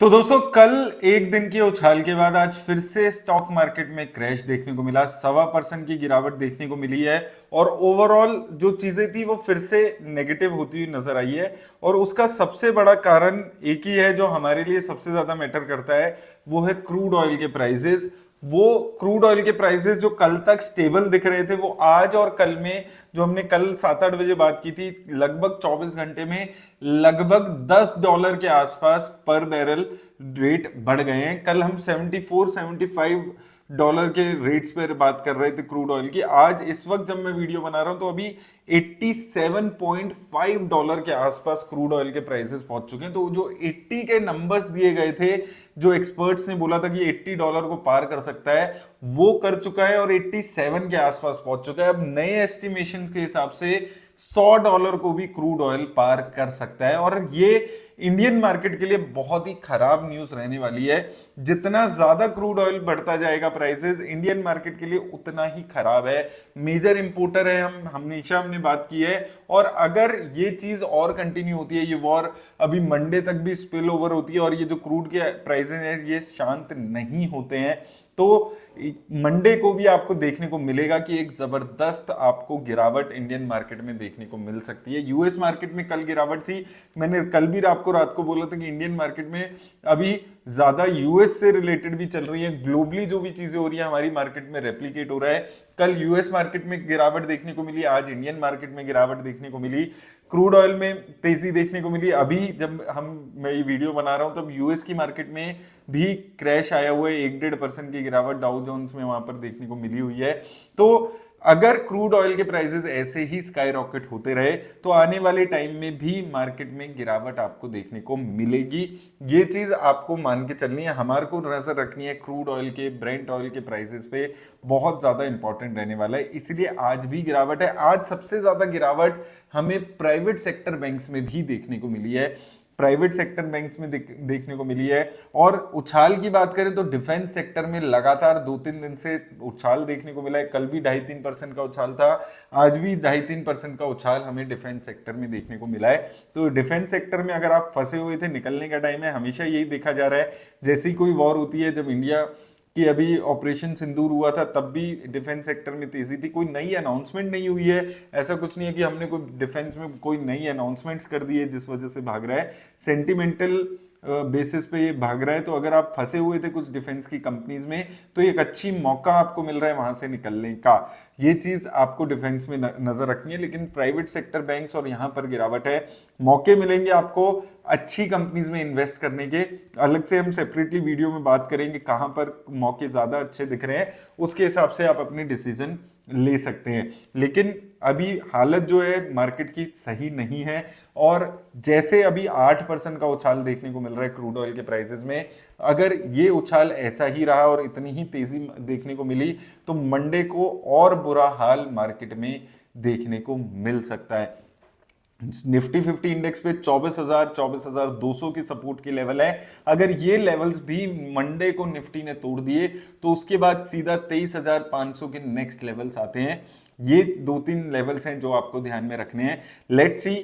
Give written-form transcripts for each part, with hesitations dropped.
तो दोस्तों कल एक दिन की उछाल के बाद आज फिर से स्टॉक मार्केट में क्रैश देखने को मिला। 1.25% की गिरावट देखने को मिली है और ओवरऑल जो चीजें थी वो फिर से नेगेटिव होती हुई नजर आई है। और उसका सबसे बड़ा कारण एक ही है जो हमारे लिए सबसे ज्यादा मैटर करता है, वो है क्रूड ऑयल के प्राइसेस। वो क्रूड ऑयल के प्राइसेस जो कल तक स्टेबल दिख रहे थे वो आज और कल में, जो हमने कल 7-8 बजे बात की थी, लगभग 24 घंटे में लगभग $10 के आसपास पर बैरल रेट बढ़ गए हैं। कल हम 74-75 के रेट्स पर बात कर रहे थे क्रूड ऑयल की। आज इस वक्त जब मैं वीडियो बना रहा हूं तो अभी $87.5 के आसपास क्रूड ऑयल के प्राइसेस पहुंच चुके हैं। तो जो 80 के नंबर्स दिए गए थे, जो एक्सपर्ट्स ने बोला था कि $80 को पार कर सकता है, वो कर चुका है और 87 के आसपास पहुंच चुका है। अब नए एस्टिमेशन के हिसाब से $100 को भी क्रूड ऑयल पार कर सकता है और ये इंडियन मार्केट के लिए बहुत ही खराब न्यूज रहने वाली है। जितना ज्यादा क्रूड ऑयल बढ़ता जाएगा प्राइसेस, इंडियन मार्केट के लिए उतना ही खराब है। मेजर इंपोर्टर है हम, हमेशा हमने बात की है। और अगर ये चीज और कंटिन्यू होती है, ये वॉर अभी मंडे तक भी स्पिल ओवर होती है और ये जो क्रूड के प्राइसेस हैं ये शांत नहीं होते हैं, तो मंडे को भी आपको देखने को मिलेगा कि एक जबरदस्त आपको गिरावट इंडियन मार्केट में देखने को मिल सकती है। यूएस मार्केट में कल गिरावट थी। मैंने कल भी आपको रात को बोला था कि इंडियन मार्केट में अभी ज्यादा यूएस से रिलेटेड भी चल रही है। ग्लोबली जो भी चीजें हो रही है हमारी मार्केट में रेप्लिकेट हो रहा है। कल यूएस मार्केट में गिरावट देखने को मिली, आज इंडियन मार्केट में गिरावट देखने को मिली। क्रूड ऑयल में तेजी देखने को मिली। अभी जब मैं ये वीडियो बना रहा हूं तब यूएस की मार्केट में भी क्रैश आया हुआ है। 1-1.5% की गिरावट डाउ जोन्स में वहां पर देखने को मिली हुई है। तो अगर क्रूड ऑयल के प्राइसेस ऐसे ही स्काई रॉकेट होते रहे तो आने वाले टाइम में भी मार्केट में गिरावट आपको देखने को मिलेगी। ये चीज आपको मान के चलनी है, हमारे को नजर रखनी है क्रूड ऑयल के, ब्रेंट ऑयल के प्राइसेस पे बहुत ज्यादा इंपॉर्टेंट रहने वाला है। इसलिए आज भी गिरावट है। आज सबसे ज्यादा गिरावट हमें प्राइवेट सेक्टर बैंक्स में भी देखने को मिली है, प्राइवेट सेक्टर बैंक्स में देखने को मिली है। और उछाल की बात करें तो डिफेंस सेक्टर में लगातार 2-3 दिन से उछाल देखने को मिला है। कल भी 2.5-3% का उछाल था, आज भी 2.5-3% का उछाल हमें डिफेंस सेक्टर में देखने को मिला है। तो डिफेंस सेक्टर में अगर आप फंसे हुए थे, निकलने का टाइम है। हमेशा यही देखा जा रहा है, जैसे ही कोई वॉर होती है, जब इंडिया कि अभी ऑपरेशन सिंदूर हुआ था तब भी डिफेंस सेक्टर में तेजी थी। कोई नई अनाउंसमेंट नहीं हुई है, ऐसा कुछ नहीं है कि हमने कोई डिफेंस में कोई नई अनाउंसमेंट्स कर दी है जिस वजह से भाग रहा है। सेंटिमेंटल बेसिस पे ये भाग रहा है। तो अगर आप फंसे हुए थे कुछ डिफेंस की कंपनीज में तो एक अच्छी मौका आपको मिल रहा है वहां से निकलने का। ये चीज आपको डिफेंस में नजर रखनी है। लेकिन प्राइवेट सेक्टर बैंक्स और यहां पर गिरावट है, मौके मिलेंगे आपको अच्छी कंपनीज में इन्वेस्ट करने के। अलग से हम सेपरेटली वीडियो में बात करेंगे कहां पर मौके ज्यादा अच्छे दिख रहे हैं, उसके हिसाब से आप अपनी डिसीजन ले सकते हैं। लेकिन अभी हालत जो है मार्केट की सही नहीं है और जैसे अभी 8% का उछाल देखने को मिल रहा है क्रूड ऑयल के प्राइसेस में, अगर ये उछाल ऐसा ही रहा और इतनी ही तेजी देखने को मिली तो मंडे को और बुरा हाल मार्केट में देखने को मिल सकता है। निफ्टी 50 इंडेक्स पे 24,000-24,200 की सपोर्ट की लेवल है। अगर ये लेवल्स भी मंडे को निफ्टी ने तोड़ दिए तो उसके बाद सीधा 23,500 के नेक्स्ट लेवल्स आते हैं। ये 2-3 लेवल्स हैं जो आपको ध्यान में रखने हैं। लेट्स सी,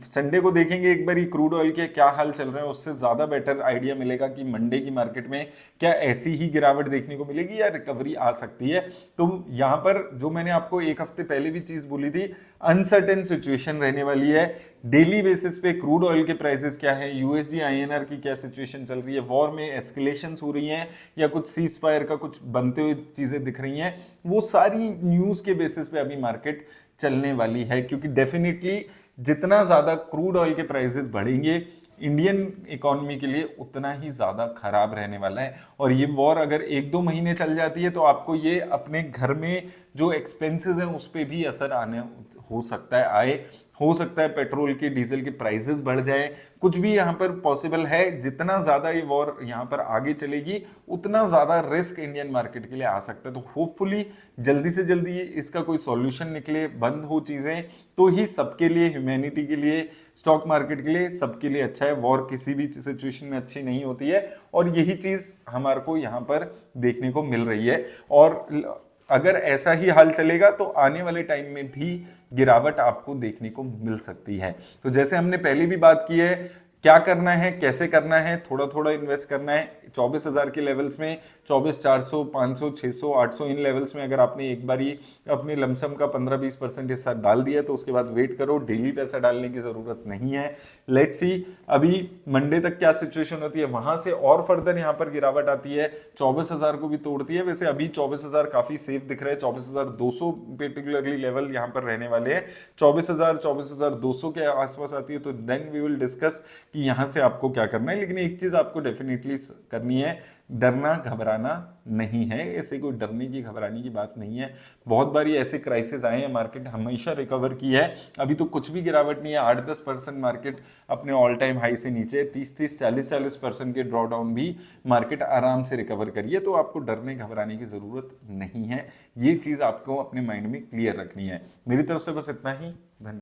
संडे को देखेंगे एक बार ये क्रूड ऑयल के क्या हाल चल रहे हैं, उससे ज्यादा बेटर आइडिया मिलेगा कि मंडे की मार्केट में क्या ऐसी ही गिरावट देखने को मिलेगी या रिकवरी आ सकती है। तो यहां पर जो मैंने आपको एक हफ्ते पहले भी चीज बोली थी, अनसर्टेन सिचुएशन रहने वाली है। डेली बेसिस पे क्रूड ऑयल के प्राइसेस क्या है, यूएसडी आईएनआर की क्या सिचुएशन चल रही है, वॉर में एस्केलेशंस हो रही हैं या कुछ सीज फायर का कुछ बनते हुए चीजें दिख रही हैं, वो सारी न्यूज के बेसिस पे अभी मार्केट चलने वाली है। क्योंकि डेफिनेटली जितना ज्यादा क्रूड ऑयल के प्राइसेस बढ़ेंगे इंडियन इकोनॉमी के लिए उतना ही ज्यादा खराब रहने वाला है। और ये वॉर अगर 1-2 महीने चल जाती है तो आपको ये अपने घर में जो एक्सपेंसेस हैं उस पर भी असर आने हो सकता है, हो सकता है पेट्रोल के, डीजल के प्राइसेस बढ़ जाए, कुछ भी यहाँ पर पॉसिबल है। जितना ज्यादा ये वॉर यहाँ पर आगे चलेगी उतना ज्यादा रिस्क इंडियन मार्केट के लिए आ सकता है। तो होपफुली जल्दी से जल्दी इसका कोई सॉल्यूशन निकले, बंद हो चीजें, तो ही सबके लिए, ह्यूमैनिटी के लिए, स्टॉक मार्केट के लिए, सबके लिए अच्छा है। वॉर किसी भी सिचुएशन में अच्छी नहीं होती है और यही चीज हमारे को यहाँ पर देखने को मिल रही है। और अगर ऐसा ही हाल चलेगा तो आने वाले टाइम में भी गिरावट आपको देखने को मिल सकती है। तो जैसे हमने पहले भी बात की है, क्या करना है, कैसे करना है, थोड़ा थोड़ा इन्वेस्ट करना है। 24,000 के लेवल्स में 24,400, 500, 600, 800 इन लेवल्स में अगर आपने एक बार ही अपने लमसम का 15-20% हिस्सा डाल दिया तो उसके बाद वेट करो, डेली पैसा डालने की जरूरत नहीं है। लेट्स सी अभी मंडे तक क्या सिचुएशन होती है, वहां से और फर्दर यहाँ पर गिरावट आती है, 24,000 को भी तोड़ती है। वैसे अभी 24,000 काफी सेफ दिख रहा है, 24,200 पर्टिकुलरली लेवल यहाँ पर रहने वाले हैं। 24,000, 24,200 के आसपास आती है तो देन वी विल डिस्कस कि यहां से आपको क्या करना है। लेकिन एक चीज आपको डेफिनेटली करनी है, डरना घबराना नहीं है। ऐसे कोई डरने की घबराने की बात नहीं है। बहुत बारी ऐसे क्राइसिस आए हैं, मार्केट हमेशा रिकवर की है। अभी तो कुछ भी गिरावट नहीं है, 8-10% मार्केट अपने ऑल टाइम हाई से नीचे, 30-30, 40-40% के ड्रॉ डाउन भी मार्केट आराम से रिकवर करिए। तो आपको डरने घबराने की जरूरत नहीं है, ये चीज आपको अपने माइंड में क्लियर रखनी है। मेरी तरफ से बस इतना ही। धन्यवाद।